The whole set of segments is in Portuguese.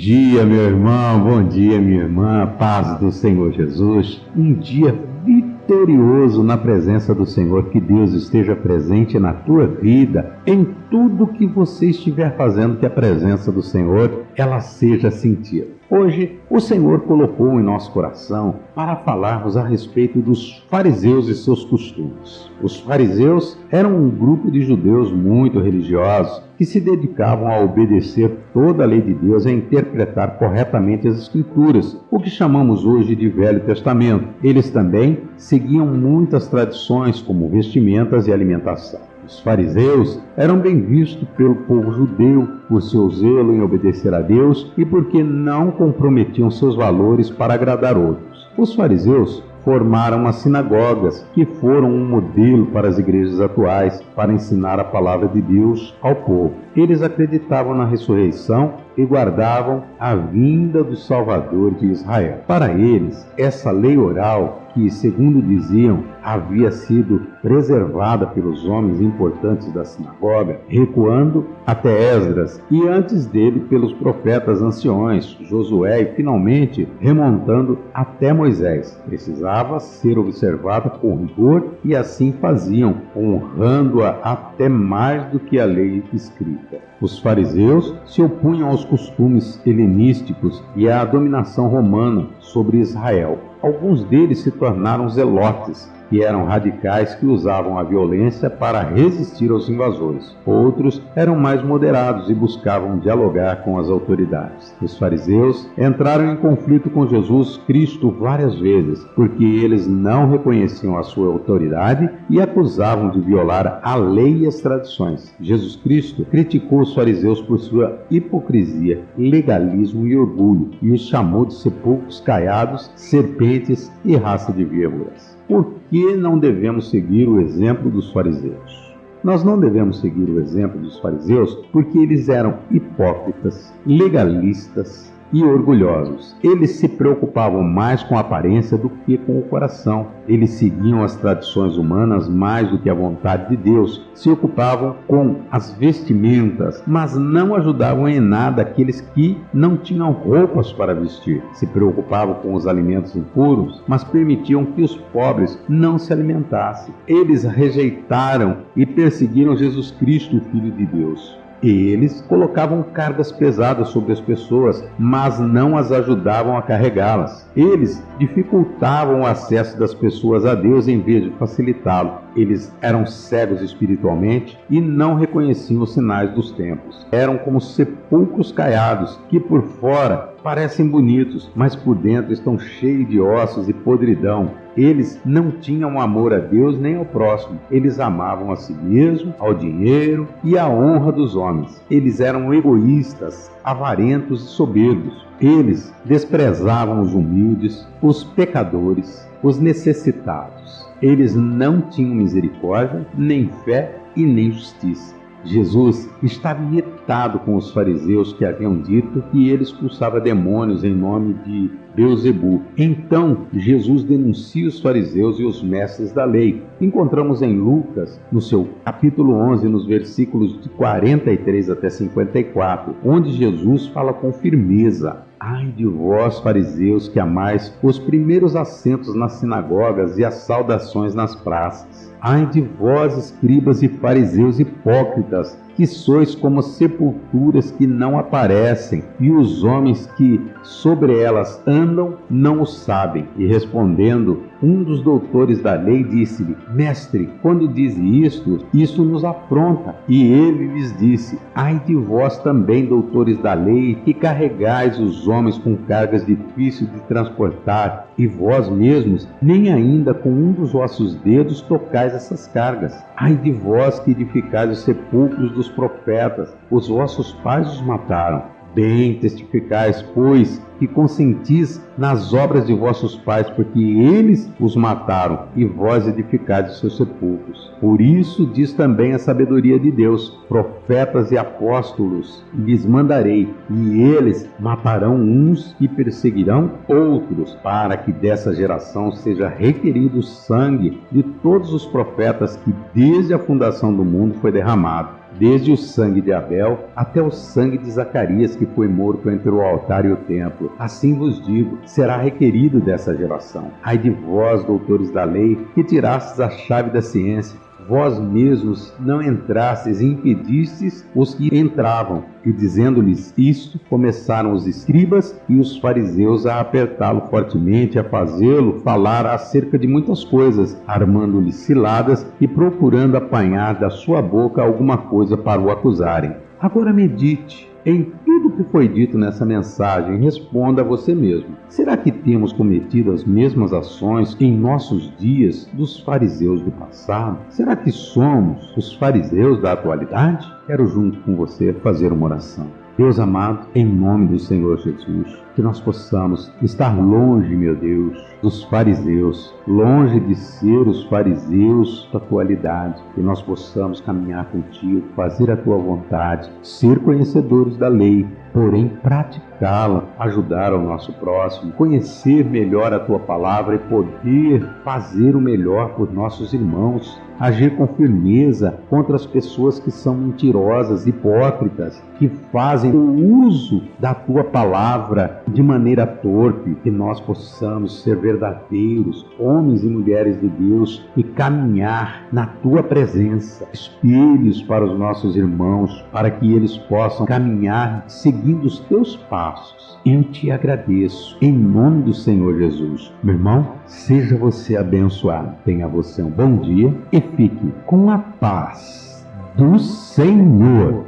dia, meu irmão, bom dia, minha irmã, paz do Senhor Jesus. Um dia vitorioso na presença do Senhor, que Deus esteja presente na tua vida, em tudo que você estiver fazendo, que a presença do Senhor, ela seja sentida. Hoje, o Senhor colocou em nosso coração para falarmos a respeito dos fariseus e seus costumes. Os fariseus eram um grupo de judeus muito religiosos que se dedicavam a obedecer toda a lei de Deus e a interpretar corretamente as Escrituras, o que chamamos hoje de Velho Testamento. Eles também seguiam muitas tradições, como vestimentas e alimentação. Os fariseus eram bem vistos pelo povo judeu por seu zelo em obedecer a Deus e porque não comprometiam seus valores para agradar outros. Os fariseus formaram as sinagogas, que foram um modelo para as igrejas atuais para ensinar a palavra de Deus ao povo. Eles acreditavam na ressurreição e guardavam a vinda do Salvador de Israel. Para eles, essa lei oral, que, segundo diziam, havia sido preservada pelos homens importantes da sinagoga, recuando até Esdras e antes dele pelos profetas anciões, Josué, e finalmente remontando até Moisés, precisava ser observada com rigor e assim faziam, honrando-a até mais do que a lei escrita. Os fariseus se opunham aos costumes helenísticos e à dominação romana sobre Israel. Alguns deles se tornaram zelotes, que eram radicais que usavam a violência para resistir aos invasores. Outros eram mais moderados e buscavam dialogar com as autoridades. Os fariseus entraram em conflito com Jesus Cristo várias vezes, porque eles não reconheciam a sua autoridade e acusavam de violar a lei e as tradições. Jesus Cristo criticou os fariseus por sua hipocrisia, legalismo e orgulho, e os chamou de sepulcros caiados, serpentes e raça de víboras. Por que não devemos seguir o exemplo dos fariseus? Nós não devemos seguir o exemplo dos fariseus porque eles eram hipócritas, legalistas e orgulhosos. Eles se preocupavam mais com a aparência do que com o coração. Eles seguiam as tradições humanas mais do que a vontade de Deus. Se ocupavam com as vestimentas, mas não ajudavam em nada aqueles que não tinham roupas para vestir. Se preocupavam com os alimentos impuros, mas permitiam que os pobres não se alimentassem. Eles rejeitaram e perseguiram Jesus Cristo, o Filho de Deus. Eles colocavam cargas pesadas sobre as pessoas, mas não as ajudavam a carregá-las. Eles dificultavam o acesso das pessoas a Deus em vez de facilitá-lo. Eles eram cegos espiritualmente e não reconheciam os sinais dos tempos. Eram como sepulcros caiados, que por fora parecem bonitos, mas por dentro estão cheios de ossos e podridão. Eles não tinham amor a Deus nem ao próximo. Eles amavam a si mesmo, ao dinheiro e à honra dos homens. Eles eram egoístas, avarentos e soberbos. Eles desprezavam os humildes, os pecadores, os necessitados. Eles não tinham misericórdia, nem fé e nem justiça. Jesus estava irritado com os fariseus que haviam dito que ele expulsava demônios em nome de Beelzebu. Então, Jesus denuncia os fariseus e os mestres da lei. Encontramos em Lucas, no seu capítulo 11, nos versículos de 43 até 54, onde Jesus fala com firmeza: ai de vós, fariseus, que amais os primeiros assentos nas sinagogas e as saudações nas praças. Ai de vós, escribas e fariseus hipócritas, que sois como sepulturas que não aparecem, e os homens que sobre elas andam não o sabem. E respondendo, um dos doutores da lei disse-lhe: Mestre, quando diz isto, isso nos afronta. E ele lhes disse: ai de vós também, doutores da lei, que carregais os homens com cargas difíceis de transportar, e vós mesmos nem ainda com um dos vossos dedos tocais essas cargas. Ai de vós que edificais os sepulcros dos profetas, os vossos pais os mataram. Bem testificais, pois, que consentis nas obras de vossos pais, porque eles os mataram, e vós edificais os seus sepulcros. Por isso diz também a sabedoria de Deus: profetas e apóstolos lhes mandarei, e eles matarão uns e perseguirão outros, para que dessa geração seja requerido o sangue de todos os profetas que desde a fundação do mundo foi derramado, desde o sangue de Abel até o sangue de Zacarias, que foi morto entre o altar e o templo. Assim vos digo, será requerido dessa geração. Ai de vós, doutores da lei, que tirastes a chave da ciência, vós mesmos não entrastes e impedistes os que entravam. E dizendo-lhes isto, começaram os escribas e os fariseus a apertá-lo fortemente, a fazê-lo falar acerca de muitas coisas, armando-lhe ciladas e procurando apanhar da sua boca alguma coisa para o acusarem. Agora medite em tudo que foi dito nessa mensagem e responda a você mesmo. Será que temos cometido as mesmas ações em nossos dias dos fariseus do passado? Será que somos os fariseus da atualidade? Quero junto com você fazer uma oração. Deus amado, em nome do Senhor Jesus, que nós possamos estar longe, meu Deus, dos fariseus, longe de ser os fariseus da atualidade, que nós possamos caminhar contigo, fazer a tua vontade, ser conhecedores da lei, porém praticá-la, ajudar ao nosso próximo, conhecer melhor a tua palavra e poder fazer o melhor por nossos irmãos, agir com firmeza contra as pessoas que são mentirosas, hipócritas, que fazem o uso da tua palavra de maneira torpe, que nós possamos ser verdadeiros homens e mulheres de Deus e caminhar na tua presença, espelhos para os nossos irmãos, para que eles possam caminhar seguindo os teus passos. Eu te agradeço, em nome do Senhor Jesus. Meu irmão, seja você abençoado, tenha você um bom dia e fique com a paz do Senhor.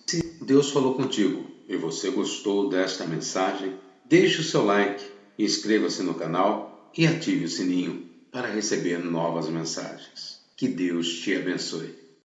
Se Deus falou contigo e você gostou desta mensagem, deixe o seu like, inscreva-se no canal e ative o sininho para receber novas mensagens. Que Deus te abençoe.